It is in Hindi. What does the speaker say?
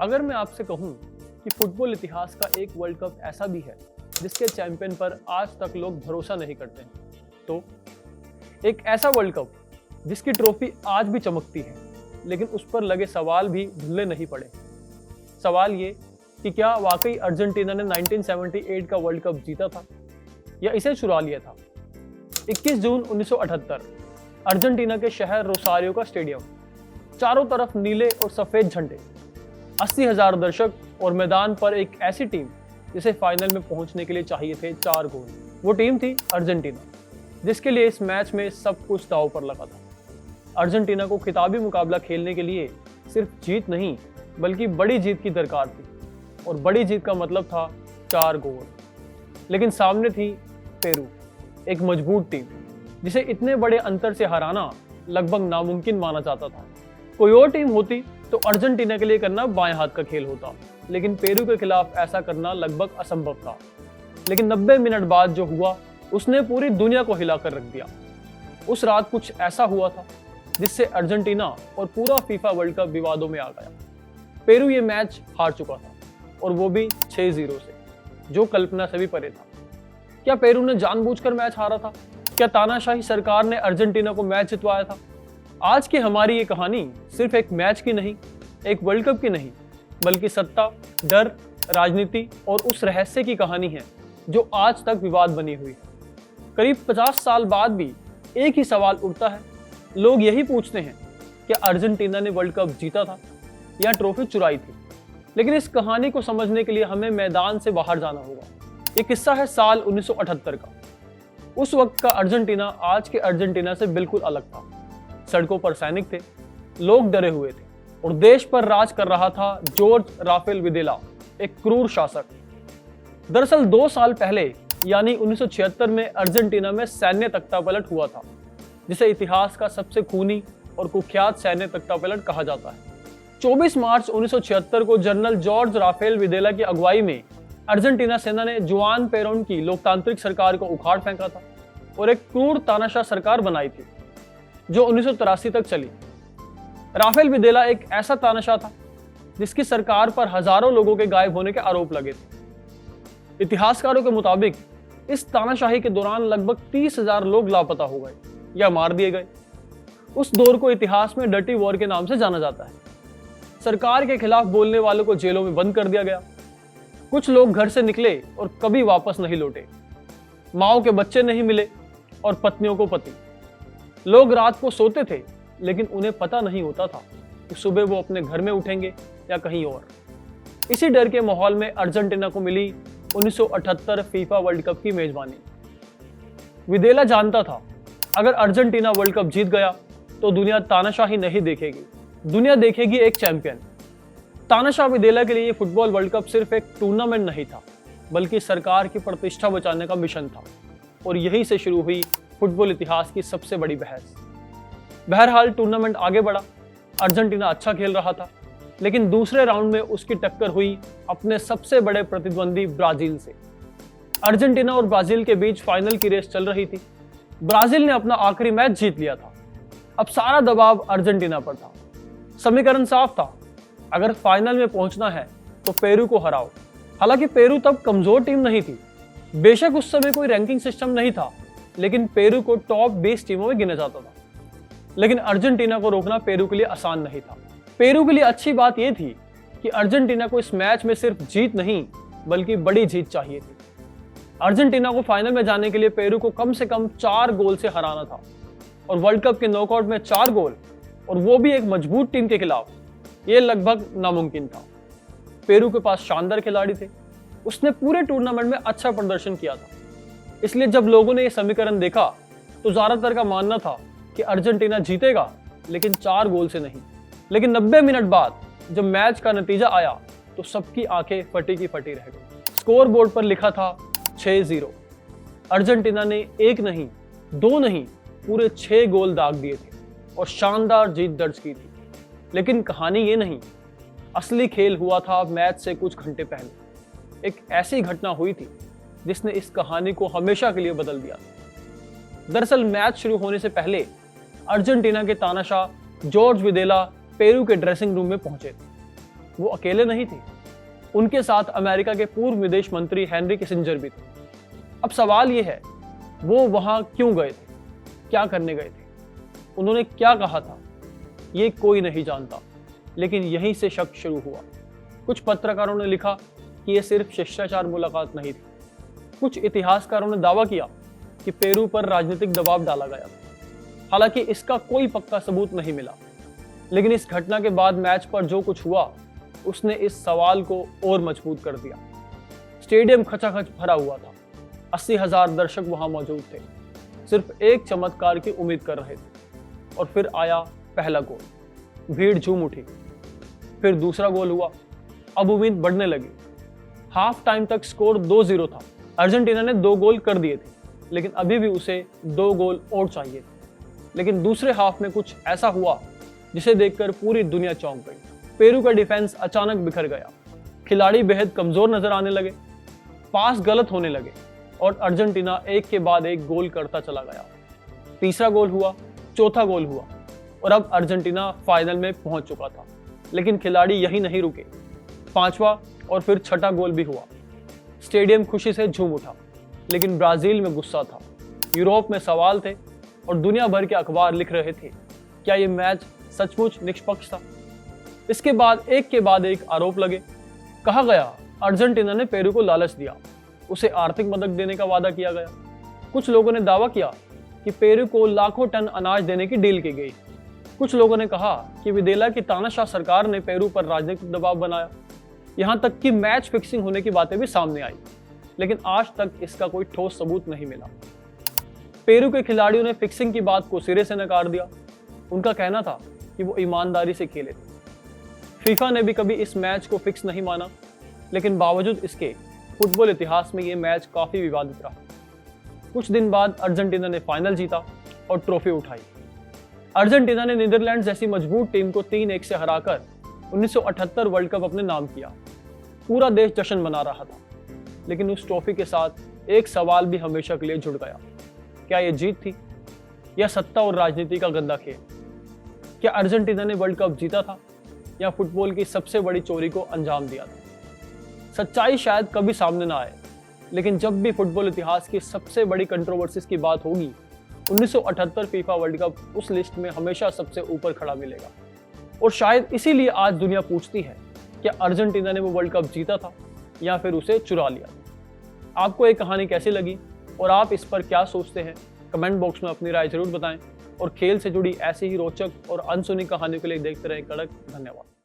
अगर मैं आपसे कहूं कि फुटबॉल इतिहास का एक वर्ल्ड कप ऐसा भी है जिसके चैंपियन पर आज तक लोग भरोसा नहीं करते हैं, तो एक ऐसा वर्ल्ड कप जिसकी ट्रॉफी आज भी चमकती है, लेकिन उस पर लगे सवाल भी धुलने नहीं पड़े। सवाल ये कि क्या वाकई अर्जेंटीना ने 1978 का वर्ल्ड कप जीता था या इसे चुरा लिया था। 21 जून 1978 अर्जेंटीना के शहर रोसारियो का स्टेडियम, चारों तरफ नीले और सफेद झंडे, 80,000 दर्शक और मैदान पर एक ऐसी टीम जिसे फाइनल में पहुंचने के लिए चाहिए थे 4 गोल। वो टीम थी अर्जेंटीना, जिसके लिए इस मैच में सब कुछ दांव पर लगा था। अर्जेंटीना को खिताबी मुकाबला खेलने के लिए सिर्फ जीत नहीं बल्कि बड़ी जीत की दरकार थी, और बड़ी जीत का मतलब था 4 गोल। लेकिन सामने थी पेरू, एक मजबूत टीम जिसे इतने बड़े अंतर से हराना लगभग नामुमकिन माना जाता था। कोई और टीम होती तो अर्जेंटीना के लिए करना बाएं हाथ का खेल होता, लेकिन पेरू के खिलाफ ऐसा करना लगभग असंभव था। लेकिन 90 मिनट बाद जो हुआ उसने पूरी दुनिया को हिलाकर रख दिया। उस रात कुछ ऐसा हुआ था जिससे अर्जेंटीना और पूरा फीफा वर्ल्ड कप विवादों में आ गया। पेरू ये मैच हार चुका था, और वो भी 6-0 से, जो कल्पना से भी परे था। क्या पेरू ने जानबूझकर मैच हारा था? क्या तानाशाही सरकार ने अर्जेंटीना को मैच जितवाया था? आज की हमारी ये कहानी सिर्फ एक मैच की नहीं, एक वर्ल्ड कप की नहीं, बल्कि सत्ता, डर, राजनीति और उस रहस्य की कहानी है जो आज तक विवाद बनी हुई है। करीब 50 साल बाद भी एक ही सवाल उठता है। लोग यही पूछते हैं, क्या अर्जेंटीना ने वर्ल्ड कप जीता था या ट्रॉफी चुराई थी? लेकिन इस कहानी को समझने के लिए हमें मैदान से बाहर जाना होगा। ये किस्सा है साल 1978 का। उस वक्त का अर्जेंटीना आज के अर्जेंटीना से बिल्कुल अलग था। सड़कों पर सैनिक थे, लोग डरे हुए थे, और देश पर राज कर रहा था जॉर्ज राफेल विदेला, एक क्रूर शासक। दरअसल 2 साल पहले यानी 1976 में अर्जेंटीना में सैन्य तख्तापलट हुआ था, जिसे इतिहास का सबसे खूनी और कुख्यात सैन्य तख्तापलट कहा जाता है। 24 मार्च 1976 को जनरल जॉर्ज राफेल विदेला की अगुवाई में अर्जेंटीना सेना ने जुआन पेरोन की लोकतांत्रिक सरकार को उखाड़ फेंका था और एक क्रूर तानाशाह सरकार बनाई थी, जो 1983 तक चली। राफेल विदेला एक ऐसा तानाशाह था जिसकी सरकार पर हजारों लोगों के गायब होने के आरोप लगे थे। इतिहासकारों के मुताबिक इस तानाशाही के दौरान लगभग 30,000 लोग लापता हो गए या मार दिए गए। उस दौर को इतिहास में डर्टी वॉर के नाम से जाना जाता है। सरकार के खिलाफ बोलने वालों को जेलों में बंद कर दिया गया। कुछ लोग घर से निकले और कभी वापस नहीं लौटे। माओ के बच्चे नहीं मिले और पत्नियों को पति। लोग रात को सोते थे, लेकिन उन्हें पता नहीं होता था कि सुबह वो अपने घर में उठेंगे या कहीं और। इसी डर के माहौल में अर्जेंटीना को मिली 1978 फीफा वर्ल्ड कप की मेजबानी। विदेला जानता था, अगर अर्जेंटीना वर्ल्ड कप जीत गया तो दुनिया तानाशाही नहीं देखेगी, दुनिया देखेगी एक चैंपियन। तानाशाह विदेला के लिए ये फुटबॉल वर्ल्ड कप सिर्फ एक टूर्नामेंट नहीं था, बल्कि सरकार की प्रतिष्ठा बचाने का मिशन था। और यहीं से शुरू हुई फुटबॉल इतिहास की सबसे बड़ी बहस। बहरहाल टूर्नामेंट आगे बढ़ा। अर्जेंटीना अच्छा खेल रहा था, लेकिन दूसरे राउंड में उसकी टक्कर हुई अपने सबसे बड़े प्रतिद्वंदी ब्राजील से। अर्जेंटीना और ब्राजील के बीच फाइनल की रेस चल रही थी। ब्राजील ने अपना आखिरी मैच जीत लिया था। अब सारा दबाव अर्जेंटीना पर था। समीकरण साफ था, अगर फाइनल में पहुंचना है तो पेरू को हराओ। हालांकि पेरू तब कमजोर टीम नहीं थी। बेशक उस समय कोई रैंकिंग सिस्टम नहीं था, लेकिन पेरू को टॉप 20 टीमों में गिना जाता था। लेकिन अर्जेंटीना को रोकना पेरू के लिए आसान नहीं था। पेरू के लिए अच्छी बात यह थी कि अर्जेंटीना को इस मैच में सिर्फ जीत नहीं बल्कि बड़ी जीत चाहिए थी। अर्जेंटीना को फाइनल में जाने के लिए पेरू को कम से कम 4 गोल से हराना था, और वर्ल्ड कप के नॉकआउट में 4 गोल, और वो भी एक मजबूत टीम के खिलाफ, ये लगभग नामुमकिन था। पेरू के पास शानदार खिलाड़ी थे। उसने पूरे टूर्नामेंट में अच्छा प्रदर्शन किया था। इसलिए जब लोगों ने यह समीकरण देखा तो ज्यादातर का मानना था कि अर्जेंटीना जीतेगा, लेकिन 4 गोल से नहीं। लेकिन 90 मिनट बाद जब मैच का नतीजा आया तो सबकी आंखें फटी की फटी रह गई। स्कोर बोर्ड पर लिखा था 6-0। अर्जेंटीना ने 1 नहीं, 2 नहीं, पूरे 6 गोल दाग दिए थे और शानदार जीत दर्ज की थी। लेकिन कहानी ये नहीं, असली खेल हुआ था मैच से कुछ घंटे पहले। एक ऐसी घटना हुई थी जिसने इस कहानी को हमेशा के लिए बदल दिया। दरअसल मैच शुरू होने से पहले अर्जेंटीना के तानाशाह जॉर्ज विदेला पेरू के ड्रेसिंग रूम में पहुंचे थे। वो अकेले नहीं थे, उनके साथ अमेरिका के पूर्व विदेश मंत्री हेनरी किसिंजर भी थे। अब सवाल ये है, वो वहां क्यों गए थे, क्या करने गए थे, उन्होंने क्या कहा था, ये कोई नहीं जानता। लेकिन यहीं से शक शुरू हुआ। कुछ पत्रकारों ने लिखा कि यह सिर्फ शिष्टाचार मुलाकात नहीं थी। कुछ इतिहासकारों ने दावा किया कि पेरू पर राजनीतिक दबाव डाला गया। हालांकि इसका कोई पक्का सबूत नहीं मिला। लेकिन इस घटना के बाद मैच पर जो कुछ हुआ, उसने इस सवाल को और मजबूत कर दिया। स्टेडियम खचाखच भरा हुआ था। 80,000 दर्शक वहां मौजूद थे, सिर्फ एक चमत्कार की उम्मीद कर रहे थे। और फिर आया पहला गोल। भीड़ झूम उठी। फिर दूसरा गोल हुआ। अब उम्मीद बढ़ने लगी। हाफ टाइम तक स्कोर 2-0 था। अर्जेंटीना ने 2 गोल कर दिए थे, लेकिन अभी भी उसे 2 गोल और चाहिए थे। लेकिन दूसरे हाफ में कुछ ऐसा हुआ जिसे देखकर पूरी दुनिया चौंक गई। पेरू का डिफेंस अचानक बिखर गया। खिलाड़ी बेहद कमजोर नजर आने लगे, पास गलत होने लगे और अर्जेंटीना एक के बाद एक गोल करता चला गया। तीसरा गोल हुआ, चौथा गोल हुआ और अब अर्जेंटीना फाइनल में पहुंच चुका था। लेकिन खिलाड़ी यहीं नहीं रुके। 5वां और फिर 6ठा गोल भी हुआ। स्टेडियम खुशी से झूम उठा। लेकिन ब्राजील में गुस्सा था, यूरोप में सवाल थे और दुनिया भर के अखबार लिख रहे थे, क्या ये मैच सचमुच निष्पक्ष था? इसके बाद एक आरोप लगे। कहा गया अर्जेंटीना ने पेरू को लालच दिया, उसे आर्थिक मदद देने का वादा किया गया। कुछ लोगों ने दावा किया कि पेरू को लाखों टन अनाज देने की डील की गई। कुछ लोगों ने कहा कि विदेला की तानाशाह सरकार ने पेरू पर राजनीतिक दबाव बनाया। यहां तक कि मैच फिक्सिंग होने की बातें भी सामने आई। लेकिन आज तक इसका कोई ठोस सबूत नहीं मिला। पेरू के खिलाड़ियों ने फिक्सिंग की बात को सिरे से नकार दिया। उनका कहना था कि वो ईमानदारी से खेले थे। फीफा ने भी कभी इस मैच को फिक्स नहीं माना। लेकिन बावजूद इसके फुटबॉल इतिहास में ये मैच काफी विवादित रहा। कुछ दिन बाद अर्जेंटीना ने फाइनल जीता और ट्रॉफी उठाई। अर्जेंटीना ने नीदरलैंड जैसी मजबूत टीम को 3-1 से हराकर 1978 वर्ल्ड कप अपने नाम किया। पूरा देश जश्न मना रहा था। लेकिन उस ट्रॉफी के साथ एक सवाल भी हमेशा के लिए जुड़ गया। क्या ये जीत थी या सत्ता और राजनीति का गंदा खेल? क्या अर्जेंटीना ने वर्ल्ड कप जीता था या फुटबॉल की सबसे बड़ी चोरी को अंजाम दिया था? सच्चाई शायद कभी सामने ना आए, लेकिन जब भी फुटबॉल इतिहास की सबसे बड़ी कंट्रोवर्सीज की बात होगी, 1978 फीफा वर्ल्ड कप उस लिस्ट में हमेशा सबसे ऊपर खड़ा मिलेगा। और शायद इसीलिए आज दुनिया पूछती है, क्या अर्जेंटीना ने वो वर्ल्ड कप जीता था या फिर उसे चुरा लिया? आपको ये कहानी कैसी लगी और आप इस पर क्या सोचते हैं? कमेंट बॉक्स में अपनी राय जरूर बताएं और खेल से जुड़ी ऐसी ही रोचक और अनसुनी कहानियों के लिए देखते रहें कड़क। धन्यवाद।